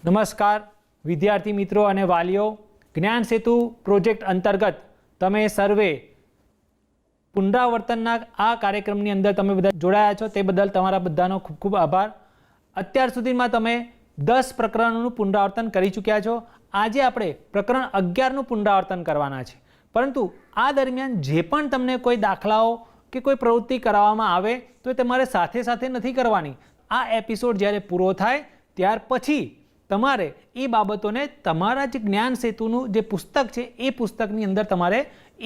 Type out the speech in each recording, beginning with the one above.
નમસ્કાર વિદ્યાર્થી મિત્રો અને વાલીઓ, જ્ઞાન સેતુ પ્રોજેક્ટ અંતર્ગત તમે સર્વે પુનરાવર્તનના આ કાર્યક્રમની અંદર તમે બધા જોડાયા છો તે બદલ તમારા બધાનો ખૂબ ખૂબ આભાર। અત્યાર સુધીમાં તમે 10 પ્રકરણોનું પુનરાવર્તન કરી ચૂક્યા છો। આજે આપણે પ્રકરણ 11નું પુનરાવર્તન કરવાના છે, પરંતુ આ દરમિયાન જે પણ તમને કોઈ દાખલાઓ કે કોઈ પ્રવૃત્તિ કરાવવામાં આવે તો તમારે સાથે સાથે નથી કરવાની। આ એપિસોડ જ્યારે પૂરો થાય ત્યાર પછી તમારે એ બાબતોને તમારા જે જ્ઞાન સેતુનું જે પુસ્તક છે એ પુસ્તકની અંદર તમારે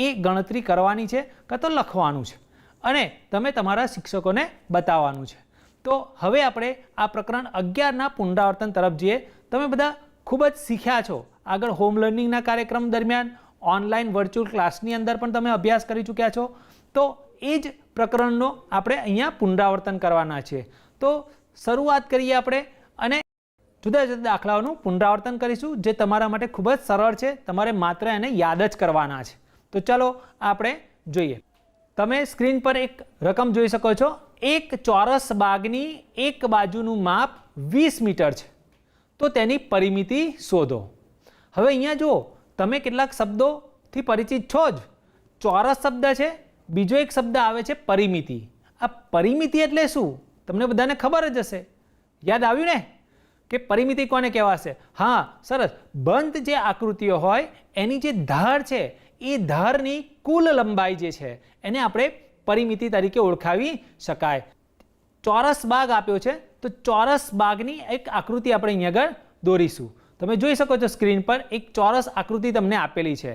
એ ગણતરી કરવાની છે કાં તો લખવાનું છે અને તમે તમારા શિક્ષકોને બતાવવાનું છે। તો હવે આપણે આ પ્રકરણ 11ના પુનરાવર્તન તરફ જઈએ। તમે બધા ખૂબ જ શીખ્યા છો। આગળ હોમ લર્નિંગના કાર્યક્રમ દરમિયાન ઓનલાઈન વર્ચ્યુઅલ ક્લાસની અંદર પણ તમે અભ્યાસ કરી ચૂક્યા છો, તો એ જ પ્રકરણનો આપણે અહીંયા પુનરાવર્તન કરવાના છે। તો શરૂઆત કરીએ આપણે અને જુદા જુદા દાખલાઓનું પુનરાવર્તન કરીશું, જે તમારા માટે ખૂબ જ સરળ છે। તમારે માત્ર એને યાદ જ કરવાના છે। તો ચલો આપણે જોઈએ। તમે સ્ક્રીન પર એક રકમ જોઈ શકો છો। એક ચોરસ બાગની એક બાજુનું માપ 20 મીટર છે, તો તેની પરિમિતિ શોધો। હવે અહીંયા જો તમે કેટલાક શબ્દોથી પરિચિત છો જ। ચોરસ શબ્દ છે, બીજો એક શબ્દ આવે છે પરિમિતિ। આ પરિમિતિ એટલે શું તમને બધાને ખબર જ હશે। યાદ આવ્યું ને કે પરિમિતિ કોને કહેવાશે? હા, સરસ। બંધ જે આકૃતિઓ હોય એની જે ધાર છે એ ધારની કુલ લંબાઈ જે છે એને આપણે પરિમિતિ તરીકે ઓળખાવી શકાય। ચોરસ બાગ આપ્યો છે, તો ચોરસ બાગની એક આકૃતિ આપણે અહીંયા આગળ દોરીશું। તમે જોઈ શકો છો સ્ક્રીન પર એક ચોરસ આકૃતિ તમને આપેલી છે।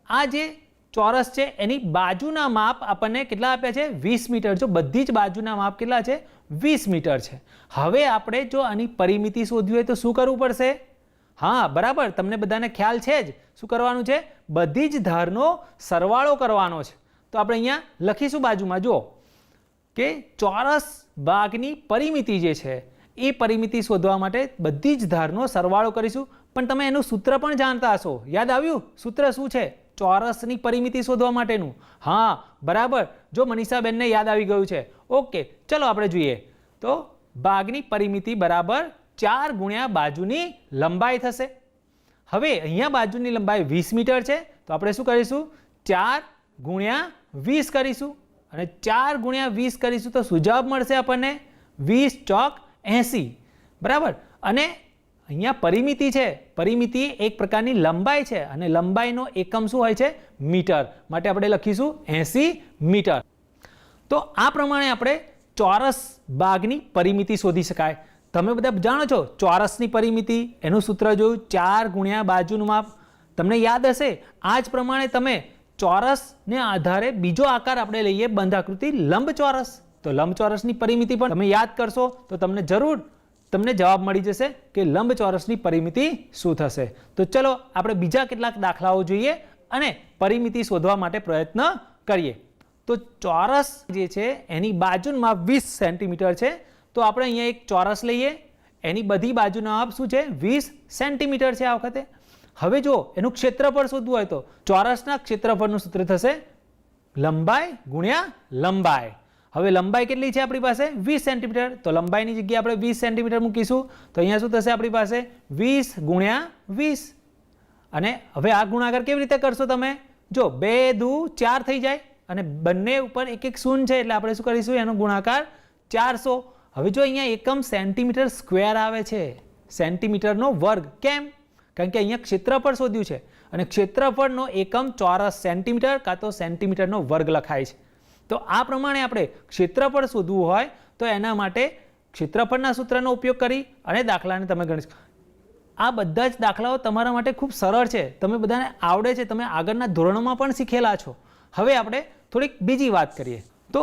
આ જે ચોરસ છે એની બાજુના માપ આપણને કેટલા આપ્યા છે? 20 મીટર। જો બધી જ બાજુના માપ કેટલા છે? 20 મીટર છે। હવે આપણે જો આની પરિમિતિ શોધવી હોય તો શું કરવું પડશે? હા, બરાબર, તમને બધાને ખ્યાલ છે જ। શું કરવાનું છે? બધી જ ધારનો સરવાળો કરવાનો છે। તો આપણે અહીંયા લખીશું બાજુમાં જુઓ કે ચોરસ બાગની પરિમિતિ જે છે એ પરિમિતિ શોધવા માટે બધી જ ધારનો સરવાળો કરીશું। પણ તમે એનું સૂત્ર પણ જાણતા હશો। યાદ આવ્યું સૂત્ર શું છે ચોરસની પરિમિતિ શોધવા માટેનું? હા, બરાબર, જો મનીષાબેનને યાદ આવી ગયું છે। ઓકે, ચલો આપણે જોઈએ। તો બાગની પરિમિતિ બરાબર 4 ગુણ્યા બાજુની લંબાઈ થશે। હવે અહીંયા બાજુની લંબાઈ 20 મીટર છે, તો આપણે શું કરીશું? 4 ગુણ્યા 20 કરીશું અને 4 ગુણ્યા 20 કરીશું તો શું જવાબ મળશે આપણને? 20 ચોક 80, બરાબર। અને અહીંયા પરિમિતિ છે, પરિમિતિ એક પ્રકારની લંબાઈ છે અને લંબાઈનો એકમ શું હોય છે? મીટર, માટે આપણે લખીશું 80 મીટર। તો આ પ્રમાણે આપણે ચોરસ બાગની પરિમિતિ શોધી શકાય। તમે બધા જાણો છો ચોરસની પરિમિતિ, એનું સૂત્ર જોયું 4 ગુણ્યા બાજુનું માપ, તમને યાદ હશે। આ જ પ્રમાણે તમે ચોરસને આધારે બીજો આકાર આપણે લઈએ બંધ આકૃતિ લંબચોરસ, તો લંબચોરસની પરિમિતિ પણ તમે યાદ કરશો તો તમને જવાબ મળી જશે કે લંબચોરસની પરિમિતિ શું થશે। તો ચલો આપણે બીજા કેટલાક દાખલાઓ જોઈએ અને પરિમિતિ શોધવા માટે પ્રયત્ન કરીએ। તો ચોરસ જે છે એની બાજુનું માપ 20 સેન્ટીમીટર છે, તો આપણે અહીંયા એક ચોરસ લઈએ, એની બધી બાજુના માપ શું છે? 20 સેન્ટીમીટર છે આ વખતે। હવે જો એનું ક્ષેત્રફળ શોધવું હોય તો ચોરસના ક્ષેત્રફળનું સૂત્ર થશે લંબાઈ ગુણ્યા લંબાઈ। હવે લંબાઈ કેટલી છે આપણી પાસે? 20 સેન્ટીમીટર, તો લંબાઈની જગ્યાએ આપણે 20 સેન્ટીમીટર મૂકીશું, તો અહીંયા શું થશે આપણી પાસે? 20 ગુણ્યા 20। અને હવે આ ગુણાકાર કેવી રીતે કરશો તમે? જો 2 દુ 4 થઈ જાય અને બંને ઉપર એક એક શૂન્ય છે, એટલે આપણે શું કરીશું? એનો ગુણાકાર 400। હવે જો અહીંયા એકમ સેન્ટીમીટર સ્ક્વેર આવે છે, સેન્ટીમીટરનો વર્ગ, કેમ? કારણ કે અહીંયા ક્ષેત્રફળ શોધ્યું છે અને ક્ષેત્રફળનો એકમ ચોરસ સેન્ટીમીટર કાં તો સેન્ટીમીટરનો વર્ગ લખાય છે। તો આ પ્રમાણે આપણે ક્ષેત્રફળ શોધવું હોય તો એના માટે ક્ષેત્રફળના સૂત્રનો ઉપયોગ કરી અને દાખલાને તમે ગણી શકો। આ બધા જ દાખલાઓ તમારા માટે ખૂબ સરળ છે, તમે બધાને આવડે છે, તમે આગળના ધોરણોમાં પણ શીખેલા છો। હવે આપણે થોડીક બીજી વાત કરીએ। તો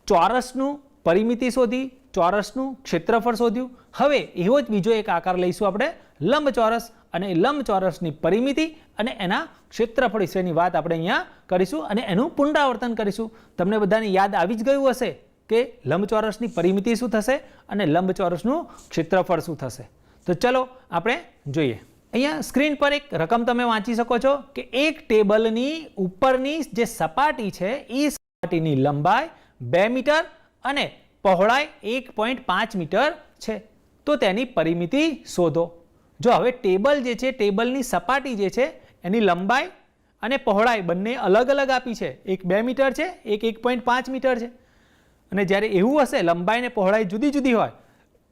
ચોરસનું પરિમિતિ શોધી, ચોરસનું ક્ષેત્રફળ શોધ્યું। હવે એવો જ બીજો એક આકાર લઈશું આપણે લંબચોરસ, અને લંબચોરસની પરિમિતિ અને એના ક્ષેત્રફળ વિશેની વાત આપણે અહીંયા કરીશું અને એનું પુનરાવર્તન કરીશું। તમને બધાને યાદ આવી જ ગયું હશે કે લંબચોરસની પરિમિતિ શું થશે અને લંબચોરસનું ક્ષેત્રફળ શું થશે। તો ચલો આપણે જોઈએ। અહીંયા સ્ક્રીન પર એક રકમ તમે વાંચી શકો છો કે એક ટેબલની ઉપરની જે સપાટી છે એ સપાટીની લંબાઈ 2 મીટર અને પહોળાઈ 1.5 મીટર છે, તો તેની પરિમિતિ શોધો। જો હવે ટેબલ જે છે, ટેબલની સપાટી જે છે એની લંબાઈ અને પહોળાઈ બંને અલગ અલગ આપી છે. એક 2 મીટર છે, એક 1.5 મીટર છે. અને જ્યારે એવું હશે લંબાઈ અને પહોળાઈ જુદી જુદી હોય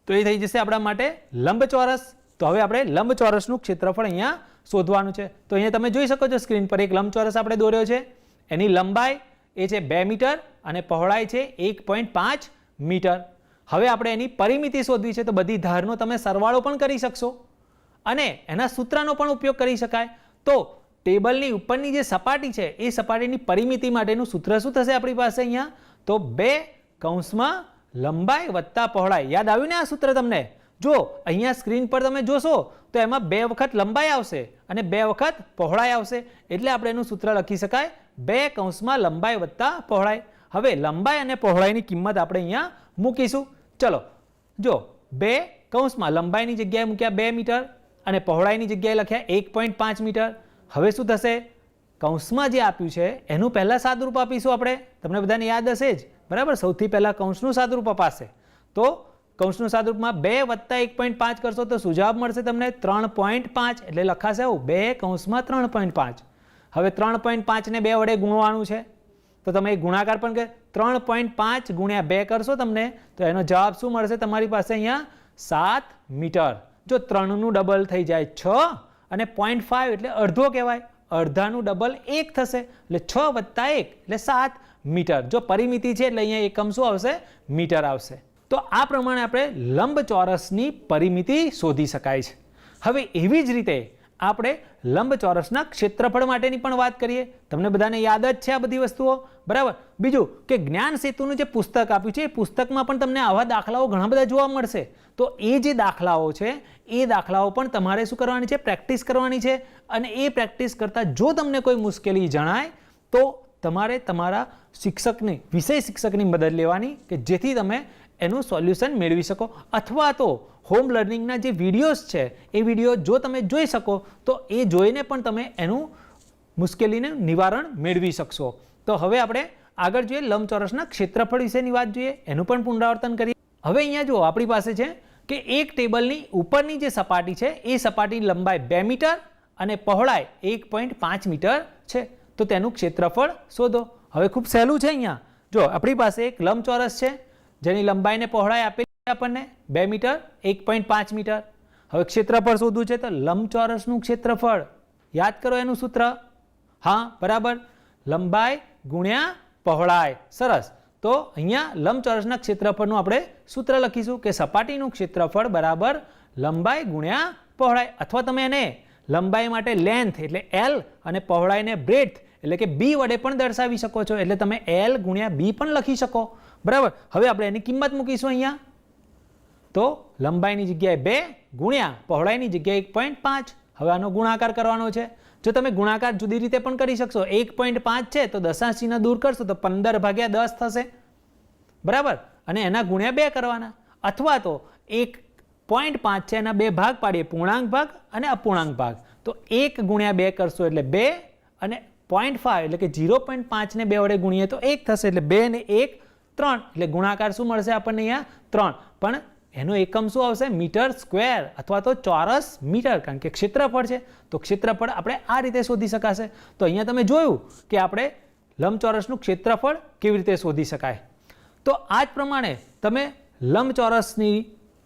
તો એ થઈ જશે આપણા માટે લંબચોરસ. તો હવે આપણે લંબચોરસનું ક્ષેત્રફળ અહીંયા શોધવાનું છે. તો અહીંયા તમે જોઈ શકો છો સ્ક્રીન પર એક લંબચોરસ આપણે દોર્યો છે. એની લંબાઈ એ છે 2 મીટર અને પહોળાઈ છે 1.5 મીટર. હવે આપણે એની પરિમિતિ શોધવી છે. તો બધી ધારનો તમે સરવાળો પણ કરી શકશો અને એના સૂત્રનો પણ ઉપયોગ કરી શકાય. તો ટેબલની ઉપરની જે સપાટી છે એ સપાટીની પરિમિતિ માટેનું સૂત્ર શું થશે આપણી પાસે અહીંયા? તો 2 કૌંસમાં લંબાઈ વત્તા પહોળાઈ. યાદ આવ્યું ને આ સૂત્ર તમને? જો અહીંયા સ્ક્રીન પર તમે જોશો તો એમાં 2 વખત લંબાઈ આવશે અને 2 વખત પહોળાઈ આવશે. એટલે આપણે એનું સૂત્ર લખી શકાય 2 કૌંસમાં લંબાઈ વત્તા પહોળાઈ. હવે લંબાઈ અને પહોળાઈની કિંમત આપણે અહીંયા મૂકીશું. ચલો જો 2 કૌંસમાં લંબાઈની જગ્યાએ મૂક્યા 2 મીટર અને પહોળાઈની જગ્યાએ લખ્યા 1.5 મીટર. હવે શું થશે? કૌંસમાં જે આપ્યું છે એનું પહેલાં સાદુરૂપ આપીશું આપણે. તમને બધાને યાદ હશે જ, બરાબર? સૌથી પહેલાં કૌંસનું સાદુરૂપ અપાશે. તો કૌંસનું સાદુરૂપમાં 2 વત્તા 1.5 કરશો તો શું જવાબ મળશે તમને? 3.5. એટલે લખાશે આવું 2 કૌંસમાં 3.5. હવે 3.5 ને 2 વડે ગુણવાનું છે તો તમે ગુણાકાર પણ કે 3.5 ગુણ્યા 2 કરશો તમને તો એનો જવાબ શું મળશે તમારી પાસે અહીંયા? 7 મીટર. જો 3નું ડબલ થઈ જાય 6 અને 0.5 એટલે અડધો કહેવાય. અડધાનું ડબલ 1 થશે એટલે 6 વત્તા 1 એટલે 7 મીટર. જો પરિમિતિ છે એટલે અહીંયા એકમ શું આવશે? મીટર આવશે. તો આ પ્રમાણે આપણે લંબચોરસની પરિમિતિ શોધી શકાય છે. હવે એવી જ રીતે આપણે લંબચોરસના ક્ષેત્રફળ માટેની પણ વાત કરીએ. તમને બધાને યાદ જ છે આ બધી વસ્તુઓ, બરાબર? બીજું કે જ્ઞાન સેતુનું જે પુસ્તક આપ્યું છે એ પુસ્તકમાં પણ તમને આવા દાખલાઓ ઘણા બધા જોવા મળશે. તો એ જે દાખલાઓ છે એ દાખલાઓ પણ તમારે શું કરવાની છે? પ્રેક્ટિસ કરવાની છે. અને એ પ્રેક્ટિસ કરતાં જો તમને કોઈ મુશ્કેલી જણાય તો તમારે તમારા શિક્ષકની, વિષય શિક્ષકની મદદ લેવાની કે જેથી તમે એનું સોલ્યુશન મેળવી શકો. અથવા તો હોમ લર્નિંગના જે વિડીયોઝ છે એ વિડીયો જો તમે જોઈ શકો તો એ જોઈને પણ તમે એનું મુશ્કેલીનું નિવારણ મેળવી શકશો. તો હવે આપણે આગળ જોઈએ લંબચોરસના ક્ષેત્રફળ વિશેની વાત જોઈએ, એનું પણ પુનરાવર્તન કરીએ. હવે અહીંયા જો આપણી પાસે છે કે એક ટેબલની ઉપરની જે સપાટી છે એ સપાટીની લંબાઈ 2 મીટર અને પહોળાઈ 1.5 મીટર છે. તો તેનું ક્ષેત્રફળ શોધો. હવે ખૂબ સહેલું છે. અહીંયા જો આપણી પાસે એક લંબચોરસ છે જેની લંબાઈ ને પહોળાઈ આપેલી છે આપણને 2 મીટર 1.5 મીટર. હવે ક્ષેત્રફળ શોધવું છે તો લંબચોરસનું ક્ષેત્રફળ યાદ કરો એનું સૂત્ર. હા, બરાબર, લંબાઈ ગુણ્યા પહોળાઈ. સરસ. તો અહીંયા લંબચોરસના ક્ષેત્રફળનું આપણે સૂત્ર લખીશું કે સપાટીનું ક્ષેત્રફળ બરાબર લંબાઈ ગુણ્યા પહોળાઈ. અથવા તમે એને લંબાઈ માટે લેન્થ એટલે L અને પહોળાઈને બ્રેડથ એટલે કે B વડે પણ દર્શાવી શકો છો. એટલે તમે L ગુણ્યા B પણ લખી શકો, બરાબર? હવે આપણે એની કિંમત મૂકીશું અહીંયા. તો લંબાઈની જગ્યાએ 2 ગુણ્યા પહોળાઈની જગ્યાએ 1.5. હવે આનો ગુણાકાર કરવાનો છે. જો તમે ગુણાકાર જુદી રીતે પણ કરી શકશો. 1.5 છે તો દશાંશ ચિહ્ન દૂર કરશો તો 15/10 થશે, બરાબર? અને એના ગુણ્યા 2 કરવાના. અથવા તો 1.5 છે એના 2 ભાગ પાડીએ, પૂર્ણાંક ભાગ અને અપૂર્ણાંક ભાગ. તો 1 ગુણ્યા 2 કરશો એટલે 2 અને 0.5 એટલે કે 0.5 ને 2 વડે ગુણીએ તો 1 થશે. એટલે 2 ને 1 3. એટલે ગુણાકાર શું મળશે આપણને અહીંયા? 3. પણ એનો એકમ શું આવશે? મીટર સ્ક્વેર અથવા તો ચોરસ મીટર, કારણ કે ક્ષેત્રફળ છે. તો ક્ષેત્રફળ આપણે આ રીતે શોધી શકાશે. તો અહીંયા તમે જોયું કે આપણે લંબચોરસનું ક્ષેત્રફળ કેવી રીતે શોધી શકાય. તો આ જ પ્રમાણે તમે લંબચોરસની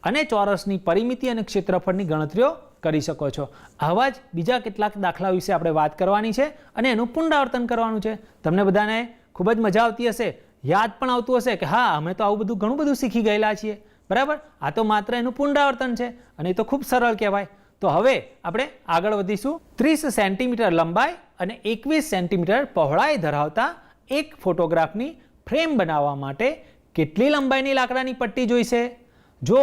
અને ચોરસની પરિમિતિ અને ક્ષેત્રફળની ગણતરીઓ કરી શકો છો. આવા જ બીજા કેટલાક દાખલા વિશે આપણે વાત કરવાની છે અને એનું પુનરાવર્તન કરવાનું છે. તમને બધાને ખૂબ જ મજા આવતી હશે, યાદ પણ આવતું હશે કે હા અમે તો આવું બધું ઘણું બધું શીખી ગયેલા છીએ, બરાબર? આ તો માત્ર એનું પુનરાવર્તન છે અને એ તો ખૂબ સરળ કહેવાય. તો હવે આપણે આગળ વધીશું. 30 સેન્ટીમીટર લંબાઈ અને 21 સેન્ટીમીટર પહોળાઈ ધરાવતા એક ફોટોગ્રાફની ફ્રેમ બનાવવા માટે કેટલી લંબાઈની લાકડાની પટ્ટી જોઈશે? જો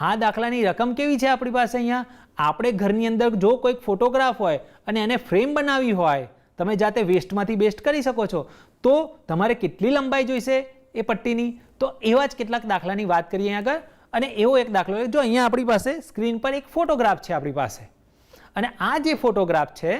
આ દાખલાની રકમ કેવી છે આપણી પાસે અહીંયા? આપણે ઘરની અંદર જો કોઈક ફોટોગ્રાફ હોય અને એને ફ્રેમ બનાવવી હોય, તમે જાતે વેસ્ટમાંથી બેસ્ટ કરી શકો છો, તો તમારે કેટલી લંબાઈ જોઈશે એ પટ્ટીની? તો એવા જ કેટલાક દાખલાની વાત કરીએ આગળ. અને એવો એક દાખલો જો અહીંયા આપણી પાસે સ્ક્રીન પર એક ફોટોગ્રાફ છે આપણી પાસે, અને આ જે ફોટોગ્રાફ છે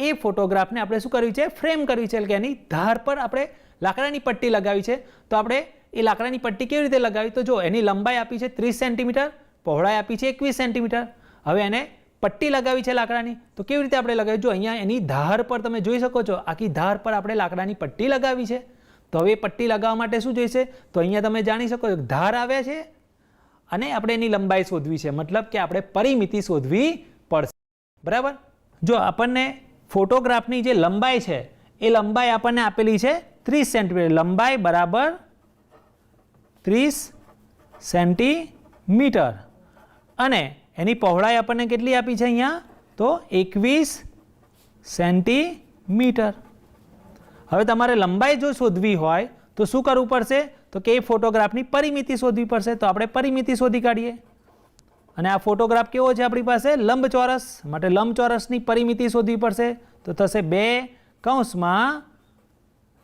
એ ફોટોગ્રાફને આપણે શું કર્યું છે? ફ્રેમ કર્યું છે. એટલે કે એની ધાર પર આપણે લાકડાની પટ્ટી લગાવી છે. તો આપણે એ લાકડાની પટ્ટી કેવી રીતે લગાવી? તો જો એની લંબાઈ આપી છે 30 સેન્ટીમીટર, પહોળાઈ આપી છે 21 સેન્ટીમીટર. હવે એને પટ્ટી લગાવી છે લાકડાની, તો કેવી રીતે આપણે લગાવી? જો અહીંયા એની ધાર પર તમે જોઈ શકો છો, આખી ધાર પર આપણે લાકડાની પટ્ટી લગાવી છે. તો હવે પટ્ટી લગાવવા માટે શું જોઈશે? તો અહીંયા તમે જાણી શકો છો ધાર આવ્યા છે અને આપણે એની લંબાઈ શોધવી છે, મતલબ કે આપણે પરિમિતિ શોધવી પડશે. બરાબર? જો આપણને ફોટોગ્રાફની જે લંબાઈ છે એ લંબાઈ આપણને આપેલી છે 30 સેન્ટીમીટર. લંબાઈ બરાબર 30 સેન્ટીમીટર અને એની પહોળાઈ આપણને કેટલી આપી છે અહીંયા? તો 21 સેન્ટીમીટર. હવે તમારે લંબાઈ જો શોધવી હોય તો શું કરવું પડશે? તો કે એ ફોટોગ્રાફની પરિમિતિ શોધવી પડશે. તો આપણે પરિમિતિ શોધી કાઢીએ. અને આ ફોટોગ્રાફ કેવો છે આપણી પાસે? લંબચોરસ. માટે લંબચોરસની પરિમિતિ શોધવી પડશે. તો થશે 2 કૌંસમાં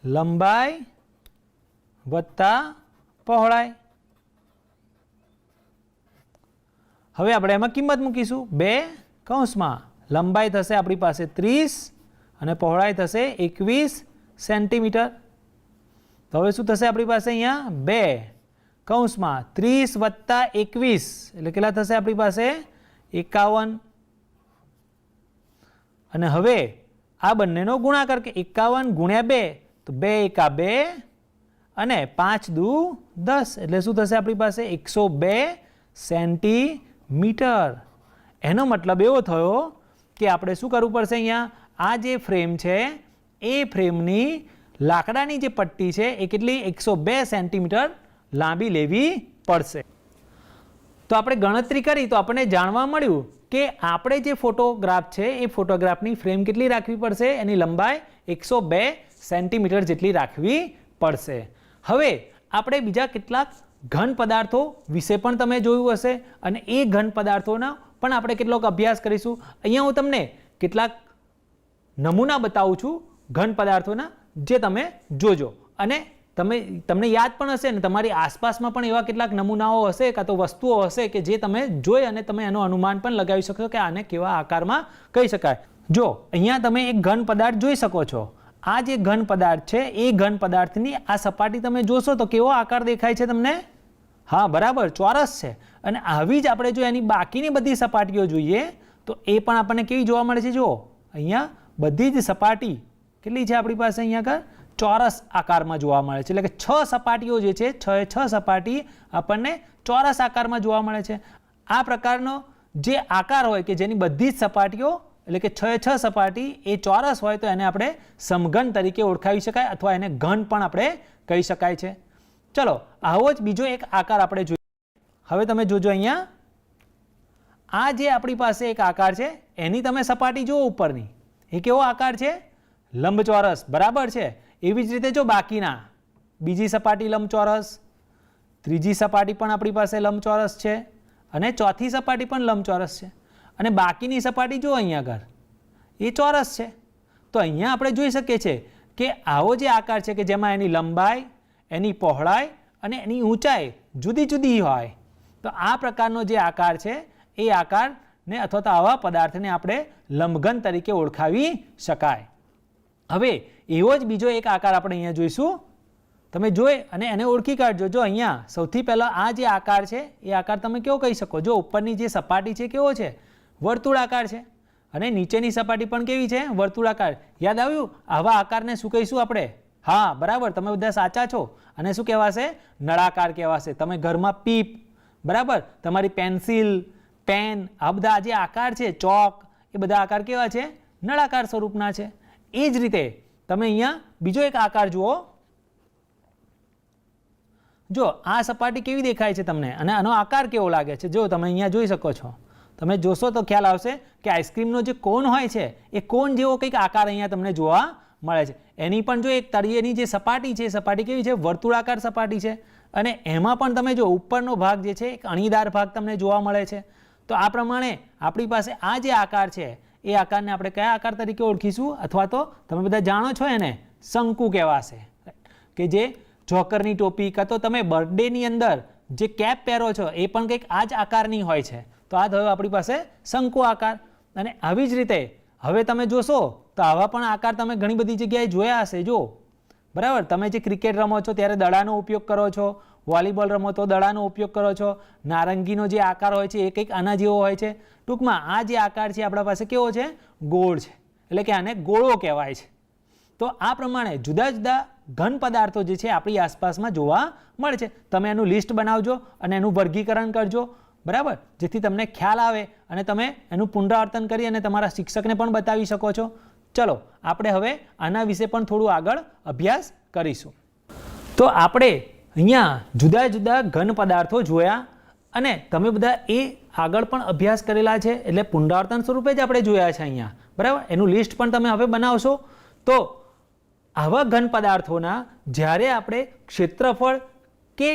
લંબાઈ વત્તા પહોળાઈ. હવે આપણે એમાં કિંમત મૂકીશું. 2 કૌંસમાં લંબાઈ થશે આપણી પાસે 30 અને પહોળાઈ થશે 21 સેન્ટીમીટર. તો હવે શું થશે આપણી પાસે અહીંયા? 2 કૌંસમાં 30 વત્તા 21 એટલે કેટલા થશે આપણી પાસે? 51. અને હવે આ બંનેનો ગુણાકાર, કે 51 ગુણ્યા 2 તો 2 એકા 2 અને 5 દુ 10 એટલે શું થશે આપણી પાસે? 102 સેન્ટીમીટર. એનો મતલબ એવો થયો કે આપણે શું કરવું પડશે? અહીંયા આ જે ફ્રેમ છે એ ફ્રેમની લાકડાની જે પટ્ટી છે એ કેટલી? 102 સેન્ટીમીટર લાંબી લેવી પડશે. તો આપણે ગણતરી કરી તો આપણને જાણવા મળ્યું કે આપણે જે ફોટોગ્રાફ છે એ ફોટોગ્રાફની ફ્રેમ કેટલી રાખવી પડશે? એની લંબાઈ 102 સેન્ટીમીટર જેટલી રાખવી પડશે. હવે આપણે બીજા કેટલાક ઘન પદાર્થો વિશે પણ તમે જોયું હશે અને એ ઘન પદાર્થોનો પણ આપણે કેટલોક અભ્યાસ કરીશું. અહીંયા હું તમને કેટલાક નમૂના બતાવું છું ઘન પદાર્થોના, જે તમે જોજો અને તમને યાદ પણ હશે ને તમારી આસપાસમાં પણ એવા કેટલાક નમૂનાઓ હશે કાં તો વસ્તુઓ હશે કે જે તમે જોઈ અને તમે એનો અનુમાન પણ લગાવી શકશો કે આને કેવા આકારમાં કહી શકાય. જો અહીંયા તમે એક ઘન પદાર્થ જોઈ શકો છો. આ જે ઘન પદાર્થ છે એ ઘન પદાર્થની આ સપાટી તમે જોશો તો કેવો આકાર દેખાય છે તમને? હા બરાબર, ચોરસ છે. અને આવી જ આપણે જો એની બાકીની બધી સપાટીઓ જોઈએ તો એ પણ આપણને કેવી જોવા મળે છે? જો અહીંયા બધી જ સપાટી કેટલી છે આપણી પાસે? અહીંયા આગળ ચોરસ આકારમાં જોવા મળે છે. એટલે કે 6 સપાટીઓ જે છે 6 સપાટી આપણને ચોરસ આકારમાં જોવા મળે છે. આ પ્રકારનો જે આકાર હોય કે જેની બધી જ સપાટીઓ એટલે કે 6 સપાટી એ ચોરસ હોય તો એને આપણે સમઘન તરીકે ઓળખાવી શકાય અથવા એને ઘન પણ આપણે કહી શકાય છે. ચલો આવો જ બીજો એક આકાર આપણે જોઈએ. હવે તમે જોજો અહીંયા આ જે આપણી પાસે એક આકાર છે એની તમે સપાટી જુઓ ઉપરની, એ કેવો આકાર છે? લંબચોરસ. બરાબર છે. એવી જ રીતે જો બાકીના બીજી સપાટી લંબચોરસ, ત્રીજી સપાટી પણ આપણી પાસે લંબચોરસ છે અને ચોથી સપાટી પણ લંબચોરસ છે અને બાકીની સપાટી જો અહીંયા આગળ એ ચોરસ છે. તો અહીંયા આપણે જોઈ શકીએ છીએ કે આવો જે આકાર છે કે જેમાં એની લંબાઈ, એની પહોળાઈ અને એની ઊંચાઈ જુદી જુદી હોય, તો આ પ્રકારનો જે આકાર છે એ આકારને અથવા તો આવા પદાર્થને આપણે લંબઘન તરીકે ઓળખાવી શકાય. હવે એવો જ બીજો એક આકાર આપણે અહીંયા જોઈશું. તમે જોઈ અને એને ઓળખી કાઢજો. જો અહીંયા સૌથી પહેલાં આ જે આકાર છે એ આકાર તમે કેવો કહી શકો? જો ઉપરની જે સપાટી છે કેવો છે? વર્તુળાકાર છે અને નીચેની સપાટી પણ કેવી છે? વર્તુળાકાર. યાદ આવ્યું? આવા આકારને શું કહીશું આપણે? હા બરાબર, તમે બધા સાચા છો. અને શું કહેવાશે? નળાકાર કહેવાશે. તમે ઘરમાં પીપ, બરાબર, તમારી પેન્સિલ, પેન, આ બધા જે આકાર છે, ચોક, એ બધા આકાર કેવા છે? નળાકાર સ્વરૂપના છે. એ જ રીતે તમે અહીંયા બીજો એક આકાર જુઓ. જો આ સપાટી કેવી દેખાય છે તમને અને આનો આકાર કેવો લાગે છે? જો તમે અહીંયા જોઈ શકો છો. તમે જોશો તો ખ્યાલ આવશે કે આઈસ્ક્રીમનો જે કોન હોય છે એ કોન જેવો કંઈક આકાર અહીંયા તમને જોવા મળે છે. એની પણ જો એક તળિયેની જે સપાટી છે, સપાટી કેવી છે? વર્તુળાકાર સપાટી છે. અને એમાં પણ તમે જો ઉપરનો ભાગ જે છે એક અણીદાર ભાગ તમને જોવા મળે છે. તો આ પ્રમાણે આપણી પાસે આ જે આકાર છે એ આકારને આપણે કયા આકાર તરીકે ઓળખીશું? અથવા તો તમે બધા જાણો છો એને શંકુ કહેવાશે. કે જે જોકરની ટોપી કાં તો તમે બર્થડેની અંદર જે કેપ પહેરો છો એ પણ કંઈક આ જ આકારની હોય છે. તો આ થયો આપણી પાસે શંકુ આકાર. અને આવી જ રીતે હવે તમે જોશો તો આવા પણ આકાર તમે ઘણી બધી જગ્યાએ જોયા હશે. જો બરાબર, તમે જે ક્રિકેટ રમો છો ત્યારે દડાનો ઉપયોગ કરો છો, વોલીબોલ રમો તો દડાનો ઉપયોગ કરો છો, નારંગીનો જે આકાર હોય છે એ કંઈક આના જેવો હોય છે. ટૂંકમાં આ જે આકાર છે આપણા પાસે કેવો છે? ગોળ છે, એટલે કે આને ગોળો કહેવાય છે. તો આ પ્રમાણે જુદા જુદા ઘન પદાર્થો જે છે આપણી આસપાસમાં જોવા મળે છે. તમે એનું લિસ્ટ બનાવજો અને એનું વર્ગીકરણ કરજો, બરાબર, જેથી તમને ખ્યાલ આવે અને તમે એનું પુનરાવર્તન કરી અને તમારા શિક્ષકને પણ બતાવી શકો છો. ચલો આપણે હવે આના વિશે પણ થોડું આગળ અભ્યાસ કરીશું. તો આપણે અહીંયા જુદા જુદા ઘન પદાર્થો જોયા અને તમે બધા એ આગળ પણ અભ્યાસ કરેલા છે, એટલે પુનરાવર્તન સ્વરૂપે જ આપણે જોયા છે અહીંયા, બરાબર. એનું લિસ્ટ પણ તમે હવે બનાવશો. તો આવા ઘન પદાર્થોના જ્યારે આપણે ક્ષેત્રફળ કે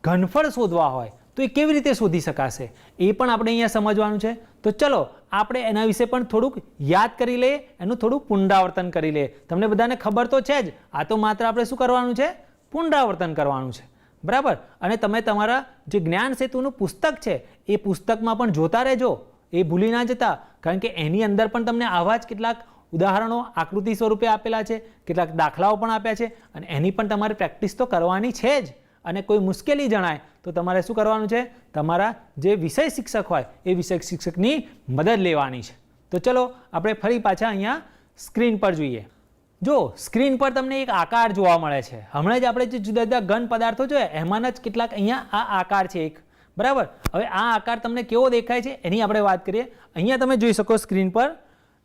ઘનફળ શોધવા હોય તો એ કેવી રીતે શોધી શકાશે એ પણ આપણે અહીંયા સમજવાનું છે. તો ચલો આપણે એના વિશે પણ થોડુંક યાદ કરી લઈએ, એનું થોડું પુનરાવર્તન કરી લઈએ. તમને બધાને ખબર તો છે જ, આ તો માત્ર આપણે શું કરવાનું છે? પુનરાવર્તન કરવાનું છે, બરાબર. અને તમે તમારા જે જ્ઞાન સેતુનું પુસ્તક છે એ પુસ્તકમાં પણ જોતા રહેજો, એ ભૂલી ના જતા, કારણ કે એની અંદર પણ તમને આવા જ કેટલાક ઉદાહરણો આકૃતિ સ્વરૂપે આપેલા છે, કેટલાક દાખલાઓ પણ આપ્યા છે અને એની પણ તમારે પ્રેક્ટિસ તો કરવાની છે જ. અને કોઈ મુશ્કેલી જણાય તો તમારે શું કરવાનું છે? તમારા જે વિષય શિક્ષક હોય એ વિષય શિક્ષકની મદદ લેવાની છે. તો ચલો આપણે ફરી પાછા અહીંયા સ્ક્રીન પર જોઈએ. જો સ્ક્રીન પર તમને એક આકાર જોવા મળે છે. હમણાં જ આપણે જે જુદા જુદા ઘન પદાર્થો જોયા એમાંના જ કેટલાક અહીંયા આ આકાર છે એક, બરાબર. હવે આ આકાર તમને કેવો દેખાય છે એની આપણે વાત કરીએ. અહીંયા તમે જોઈ શકો સ્ક્રીન પર,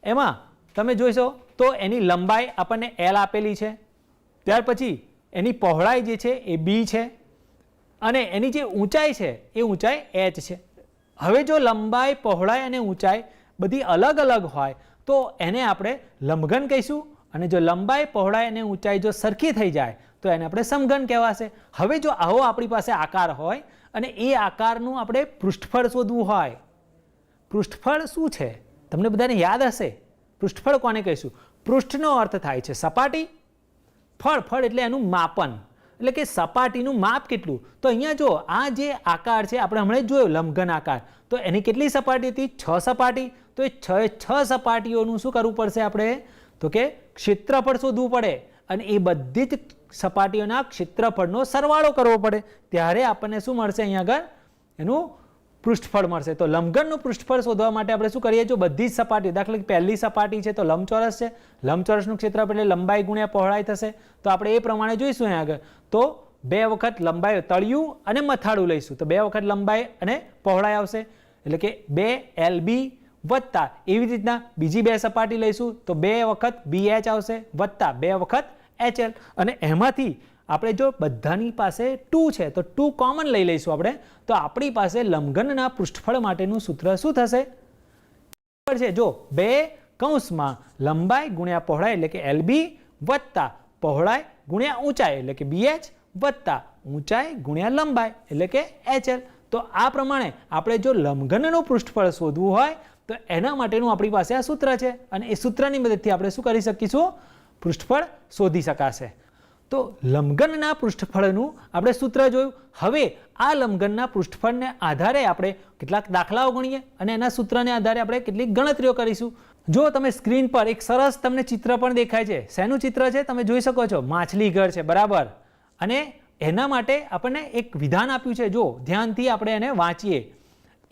એમાં તમે જોઈશો તો એની લંબાઈ આપણને L આપેલી છે, ત્યાર પછી એની પહોળાઈ જે છે એ B છે અને એની જે ઊંચાઈ છે એ ઊંચાઈ H છે. હવે જો લંબાઈ, પહોળાઈ અને ઊંચાઈ બધી અલગ અલગ હોય તો એને આપણે લંબઘન કહીશું, અને જો લંબાઈ, પહોળાઈ અને ઊંચાઈ જો સરખી થઈ જાય તો એને આપણે સમઘન કહેવાશે. હવે જો આવો આપણી પાસે આકાર હોય અને એ આકારનું આપણે પૃષ્ઠફળ શોધવું હોય, પૃષ્ઠફળ શું છે તમને બધાને યાદ હશે? પૃષ્ઠફળ કોને કહીશું? પૃષ્ઠનો અર્થ થાય છે સપાટી, ફળ, ફળ એટલે એનું માપન, એટલે કે સપાટીનું માપ કેટલું. તો અહીંયા જો આ જે આકાર છે આપણે હમણાં જ જોયો લંબઘન આકાર, તો એની કેટલી સપાટી હતી? 6 સપાટી. તો એ 6 સપાટીઓનું શું કરવું પડશે આપણે? તો કે ક્ષેત્રફળ શોધવું પડે અને એ બધી જ સપાટીઓના ક્ષેત્રફળનો સરવાળો કરવો પડે, ત્યારે આપણને શું મળશે? અહીંયા આગળ એનું પૃષ્ઠફળ મળશે. તો લંબઘનનું પૃષ્ઠફળ શોધવા માટે આપણે શું કરીએ? જો બધી જ સપાટી, દાખલા કે પહેલી સપાટી છે તો લંબચોરસ છે, લંબચોરસનું ક્ષેત્રફળ એટલે લંબાઈ ગુણ્યા પહોળાઈ થશે. તો આપણે એ પ્રમાણે જોઈશું અહીંયા આગળ. તો 2 વખત લંબાઈ, તળિયું અને મથાળું લઈશું તો 2 વખત લંબાઈ અને પહોળાઈ આવશે, એટલે કે 2LB વત્તા એવી રીતના બીજી 2 સપાટી લઈશું તો 2 વખત BH આવશે વત્તા 2 વખત HL. અને એમાંથી આપણે જો બધાની પાસે 2 છે તો 2 કોમન લઈ લઈશું આપણે, તો આપણી પાસે લંબઘનના પૃષ્ઠફળ માટેનું સૂત્ર શું થશે? છે જો 2 કૌંસમાં લંબાઈ ગુણ્યા પહોળાઈ એટલે કે LB વત્તા પહોળાઈ ગુણ્યા ઊંચાઈ એટલે કે BH વત્તા ઊંચાઈ ગુણ્યા લંબાઈ એટલે કે HL. તો આ પ્રમાણે આપણે જો લંબઘનનું પૃષ્ઠફળ શોધવું હોય તો એના માટેનું આપણી પાસે આ સૂત્ર છે અને એ સૂત્રની મદદથી આપણે શું કરી શકીશું? પૃષ્ઠફળ શોધી શકાશે. તો લંબઘનના પૃષ્ઠફળનું આપણે સૂત્ર જોયું. હવે આ લંબઘનના પૃષ્ઠફળને આધારે આપણે કેટલાક દાખલાઓ ગણીએ અને એના સૂત્રને આધારે આપણે કેટલીક ગણતરીઓ કરીશું. જો તમે સ્ક્રીન પર એક સરસ તમને ચિત્ર પણ દેખાય છે. શેનું ચિત્ર છે? તમે જોઈ શકો છો, માછલી ઘર છે, બરાબર. અને એના માટે આપણને એક વિધાન આપ્યું છે, જો ધ્યાનથી આપણે એને વાંચીએ.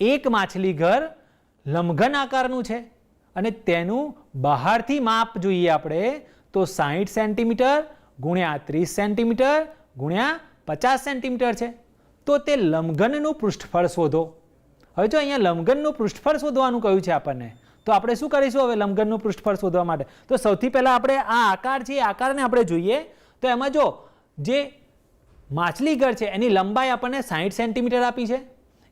એક માછલી ઘર લંબઘન આકારનું છે અને તેનું બહારથી માપ જોઈએ આપણે તો 60 સેન્ટીમીટર ગુણ્યા 30 સેન્ટીમીટર ગુણ્યા 50 સેન્ટીમીટર છે. તો તે લંબઘનનું પૃષ્ઠફળ શોધો. હવે જો અહીંયા લંબઘનનું પૃષ્ઠફળ શોધવાનું કહ્યું છે આપણને, તો આપણે શું કરીશું હવે લંબઘનનું પૃષ્ઠફળ શોધવા માટે? તો સૌથી પહેલાં આપણે આ આકાર છે એ આકારને આપણે જોઈએ. તો એમાં જો જે માછલી ઘર છે એની લંબાઈ આપણને 60 સેન્ટીમીટર આપી છે,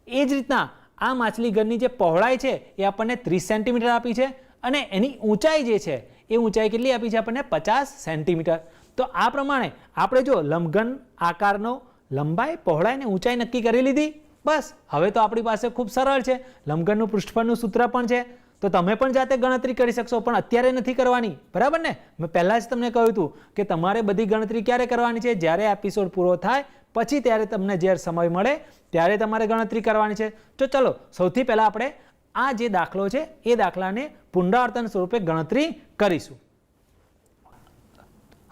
એ જ રીતના આ માછલી ઘરની જે પહોળાઈ છે એ આપણને 30 સેન્ટીમીટર આપી છે અને એની ઊંચાઈ જે છે એ ઊંચાઈ કેટલી આપી છે આપણને? 50 સેન્ટીમીટર. તો આ પ્રમાણે આપણે જો લંબઘન આકારનો લંબાઈ, પહોળાઈ અને ઊંચાઈ નક્કી કરી લીધી. બસ હવે તો આપણી પાસે ખૂબ સરળ છે, લંબઘનનું પૃષ્ઠફળનું સૂત્ર પણ છે. તો તમે પણ જાતે ગણતરી કરી શકશો, પણ અત્યારે નથી કરવાની, બરાબર ને? મેં પહેલાં જ તમને કહ્યું હતું કે તમારે બધી ગણતરી ક્યારે કરવાની છે? જ્યારે એપિસોડ પૂરો થાય પછી, ત્યારે તમને જ્યારે સમય મળે ત્યારે તમારે ગણતરી કરવાની છે. તો ચલો સૌથી પહેલાં આપણે આ જે દાખલો છે એ દાખલાને પુનરાવર્તન સ્વરૂપે ગણતરી કરીશું.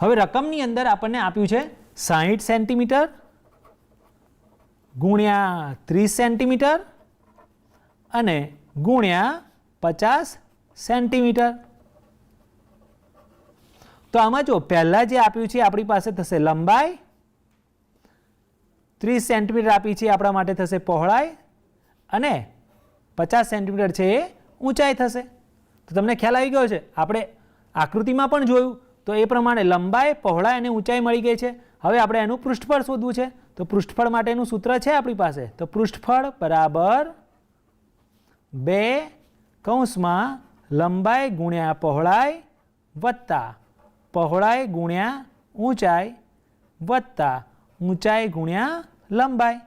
હવે રકમની અંદર આપણને આપ્યું છે 60 સેન્ટીમીટર ગુણ્યા 30 સેન્ટીમીટર અને ગુણ્યા 50 સેન્ટીમીટર. તો આમાં જો પહેલા જે આપ્યું છે આપણી પાસે થશે લંબાઈ, 30 સેન્ટીમીટર આપી છે આપણા માટે થશે પહોળાઈ અને 50 સેન્ટીમીટર છે એ ઊંચાઈ થશે. તો તમને ખ્યાલ આવી ગયો છે, આપણે આકૃતિમાં પણ જોયું તો એ પ્રમાણે લંબાઈ, પહોળાઈ અને ઊંચાઈ મળી ગઈ છે. હવે આપણે એનું પૃષ્ઠફળ શોધવું છે. તો પૃષ્ઠફળ માટેનું સૂત્ર છે આપણી પાસે. તો પૃષ્ઠફળ બરાબર 2 કૌંસમાં લંબાઈ ગુણ્યા પહોળાઈ વત્તા પહોળાઈ ગુણ્યા ઊંચાઈ વત્તા ઊંચાઈ ગુણ્યા લંબાઈ.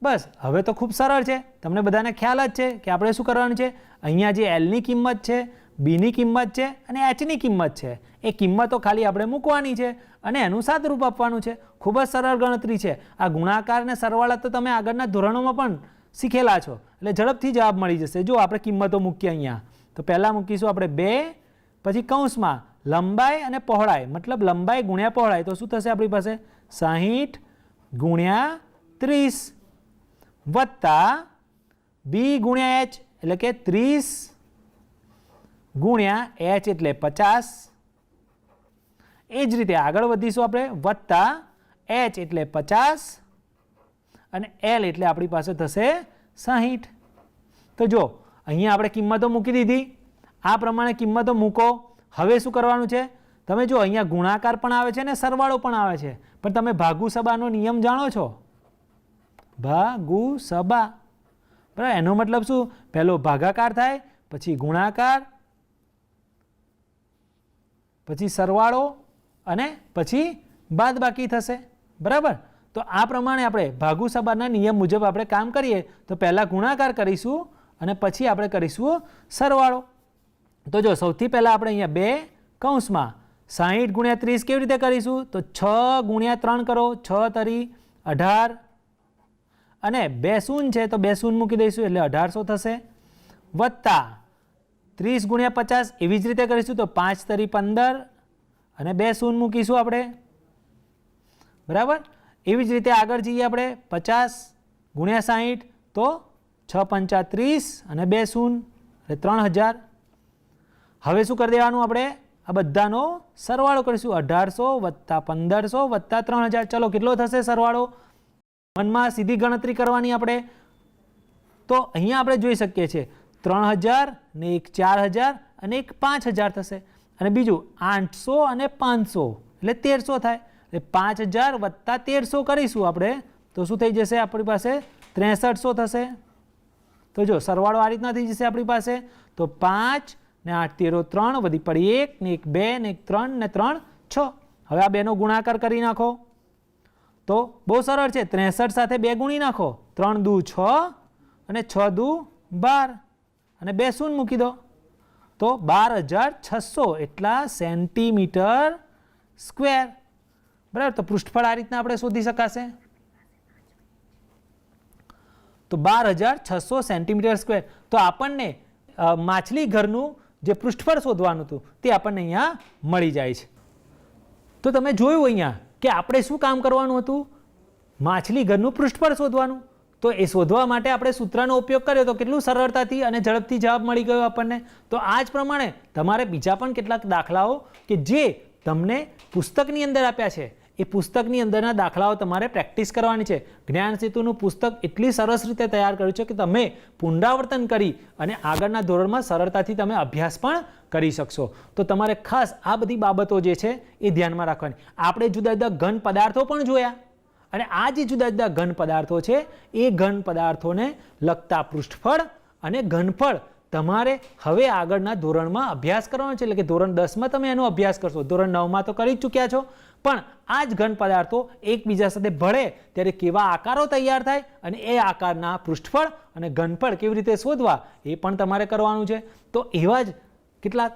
બસ હવે તો ખૂબ સરળ છે, તમને બધાને ખ્યાલ જ છે કે આપણે શું કરવાનું છે. અહીંયા જે એલની કિંમત છે, બીની કિંમત છે અને એચની કિંમત છે, એ કિંમતો ખાલી આપણે મૂકવાની છે અને એનું સાદુરૂપ આપવાનું છે. ખૂબ જ સરળ ગણતરી છે. આ ગુણાકાર અને સરવાળા તો તમે આગળના ધોરણોમાં પણ શીખેલા છો, એટલે ઝડપથી જવાબ મળી જશે. જો આપણે કિંમતો મૂકીએ અહીંયા, તો પહેલાં મૂકીશું આપણે 2, પછી કૌંસમાં લંબાઈ અને પહોળાઈ, મતલબ લંબાઈ ગુણ્યા પહોળાઈ, તો શું થશે આપણી પાસે 60 ગુણ્યા 30 વત્તા બી ગુણ્યા એચ એટલે કે 30 ગુણ્યા એચ એટલે 50. એ જ રીતે આગળ વધીશું આપણે, વત્તા એચ એટલે 50 અને એલ એટલે આપણી પાસે થશે 60. તો જો અહીંયા આપણે કિંમતો મૂકી દીધી, આ પ્રમાણે કિંમતો મૂકો. હવે શું કરવાનું છે, તમે જો અહીંયા ગુણાકાર પણ આવે છે ને સરવાળો પણ આવે છે, પણ તમે ભાગુસબાનો નિયમ જાણો છો? ભાગુસબા, બરાબર. એનો મતલબ શું, પહેલો ભાગાકાર થાય, પછી ગુણાકાર, પછી સરવાળો અને પછી બાદબાકી થશે, બરાબર. તો આ પ્રમાણે આપણે ભાગુસબાના નિયમ મુજબ આપણે કામ કરીએ તો પહેલાં ગુણાકાર કરીશું અને પછી આપણે કરીશું સરવાળો. તો જો સૌથી પહેલાં આપણે અહીંયા 2 કૌંસમાં 60 ગુણ્યા 30 કેવી રીતે કરીશું, તો 6 ગુણ્યા 3 કરો, 6 તરી 18 અને 2 શૂન્ય છે તો 2 શૂન્ય મૂકી દઈશું એટલે 1800 થશે, વત્તા 30 ગુણ્યા 50 એવી જ રીતે કરીશું તો 5 તરી 15 અને 2 શૂન્ય મૂકીશું આપણે, બરાબર. એવી જ રીતે આગળ જઈએ આપણે, 50 ગુણ્યા 60 તો 6 પંચા 30 અને 2 શૂન્ય એટલે 3000. હવે શું કરી દેવાનું, આપણે આ બધાનો સરવાળો કરીશું, 1800 વત્તા 1500 વત્તા 3000. ચલો કેટલો થશે સરવાળો, મનમાં સીધી ગણતરી કરવાની આપણે. તો અહીંયા આપણે જોઈ શકીએ છીએ 3000 ને એક 4000 અને એક 5000 થશે, અને બીજું 800 અને 500 એટલે 1300 થાય. એટલે 5000 વત્તા 1300 કરીશું આપણે તો શું થઈ જશે આપણી પાસે 6300 થશે. તો જો સરવાળો આ રીતના થઈ જશે આપણી પાસે. તો 5 ને 8 તેરો 3 વધી પડી 1 ને 1 2 ને 1 3 ને 3 6. હવે આ બેનો ગુણાકાર કરી નાખો તો બહુ સરળ છે, 63 સાથે 2 ગુણી નાખો, 3 દુ 6 અને 6 દુ 12 અને 2 શૂન્ય મૂકી દો તો 12600 એટલા સેન્ટીમીટર સ્ક્વેર, બરાબર. તો પૃષ્ઠફળ આ રીતના આપણે શોધી શકાશે. તો 12600 સેન્ટીમીટર સ્ક્વેર. તો આપણને માછલી ઘરનું જે પૃષ્ઠફળ શોધવાનું હતું તે આપણને અહીંયા મળી જાય છે. તો તમે જોયું અહીંયા કે આપણે શું કામ કરવાનું હતું, માછલી ઘરનું પૃષ્ઠફળ શોધવાનું. તો એ શોધવા માટે આપણે સૂત્રનો ઉપયોગ કર્યો તો કેટલું સરળતાથી અને ઝડપથી જવાબ મળી ગયો આપણને. તો આ જ પ્રમાણે તમારે બીજા પણ કેટલાક દાખલાઓ કે જે તમને પુસ્તકની અંદર આપ્યા છે એ પુસ્તકની અંદરના દાખલાઓ તમારે પ્રેક્ટિસ કરવાની છે. જ્ઞાન સેતુનું પુસ્તક એટલી સરસ રીતે તૈયાર કર્યું છે કે તમે પુનરાવર્તન કરી અને આગળના ધોરણમાં સરળતાથી તમે અભ્યાસ પણ કરી શકશો. તો તમારે ખાસ આ બધી બાબતો જે છે એ ધ્યાનમાં રાખવાની. આપણે જુદા જુદા ઘન પદાર્થો પણ જોયા અને આ જે જુદા જુદા ઘન પદાર્થો છે એ ઘન પદાર્થોને લગતા પૃષ્ઠફળ અને ઘનફળ તમારે હવે આગળના ધોરણમાં અભ્યાસ કરવાનો છે. એટલે કે ધોરણ 10માં તમે એનો અભ્યાસ કરશો, ધોરણ 9માં તો કરી જ ચૂક્યા છો, પણ આ જ ઘન પદાર્થો એકબીજા સાથે ભળે ત્યારે કેવા આકારો તૈયાર થાય અને એ આકારના પૃષ્ઠફળ અને ઘનફળ કેવી રીતે શોધવા એ પણ તમારે કરવાનું છે. તો એવા જ કેટલાક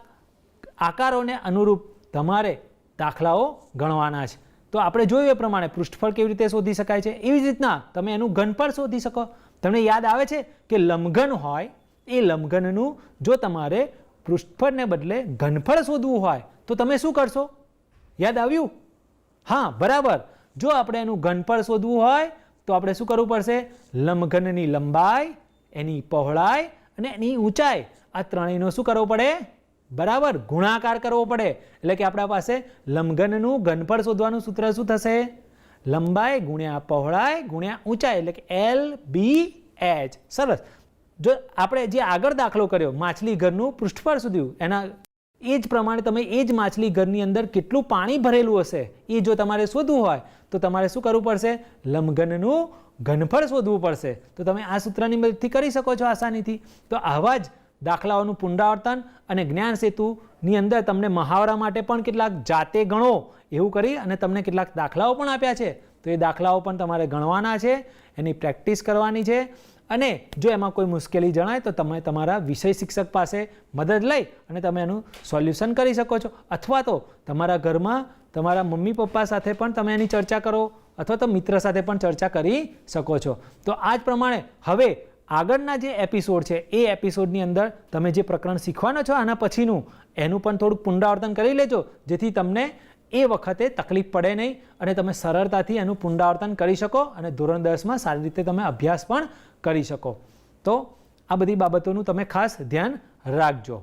આકારોને અનુરૂપ તમારે દાખલાઓ ગણવાના છે. તો આપણે જોયું એ પ્રમાણે પૃષ્ઠફળ કેવી રીતે શોધી શકાય છે, એવી જ રીતના તમે એનું ઘનફળ શોધી શકો. તમને યાદ આવે છે કે લંબઘન હોય એ લંબઘનનું જો તમારે પૃષ્ઠફળને બદલે ઘનફળ શોધવું હોય તો તમે શું કરશો, યાદ આવ્યું? હા, બરાબર. જો આપણે એનું ઘનફળ શોધવું હોય તો આપણે શું કરવું પડશે? લંબઘનની લંબાઈ, એની પહોળાઈ અને એની ઊંચાઈ, આ ત્રણેયનો શું કરવો પડે? બરાબર, ગુણાકાર કરવો પડે. એટલે કે આપણા પાસે લંબઘનનું ઘનફળ શોધવાનું સૂત્ર શું થશે? લંબાઈ ગુણ્યા પહોળાઈ ગુણ્યા ઊંચાઈ, એટલે કે LBH. સરસ. જો આપણે જે આગળ દાખલો કર્યો માછલી ઘરનું પૃષ્ઠફળ શોધ્યું, એના એ જ પ્રમાણે તમે એ જ માછલી ઘરની અંદર કેટલું પાણી ભરેલું હશે એ જો તમારે શોધવું હોય તો તમારે શું કરવું પડશે? લંબઘનનું ઘનફળ શોધવું પડશે. તો તમે આ સૂત્રની મદદથી કરી શકો છો આસાનીથી. તો આવા જ દાખલાઓનું પુનરાવર્તન અને જ્ઞાન સેતુની અંદર તમને મહાવરા માટે પણ કેટલાક જાતે ગણો એવું કરી અને તમને કેટલાક દાખલાઓ પણ આપ્યા છે. તો એ દાખલાઓ પણ તમારે ગણવાના છે, એની પ્રેક્ટિસ કરવાની છે. અને જો એમાં કોઈ મુશ્કેલી જણાય તો તમે તમારા વિષય શિક્ષક પાસે મદદ લઈ અને તમે એનું સોલ્યુશન કરી શકો છો, અથવા તો તમારા ઘરમાં તમારા મમ્મી પપ્પા સાથે પણ તમે એની ચર્ચા કરો, અથવા તો મિત્ર સાથે પણ ચર્ચા કરી શકો છો. તો આ જ પ્રમાણે હવે આગળના જે એપિસોડ છે એ એપિસોડની અંદર તમે જે પ્રકરણ શીખવાના છો આના પછીનું એનું પણ થોડુંક પુનરાવર્તન કરી લેજો, જેથી તમને એ વખતે તકલીફ પડે નહીં અને તમે સરળતાથી એનું પુનરાવર્તન કરી શકો અને ધોરણ 10માં સારી રીતે તમે અભ્યાસ પણ કરી શકો. તો આ બધી બાબતોનું તમે ખાસ ધ્યાન રાખજો.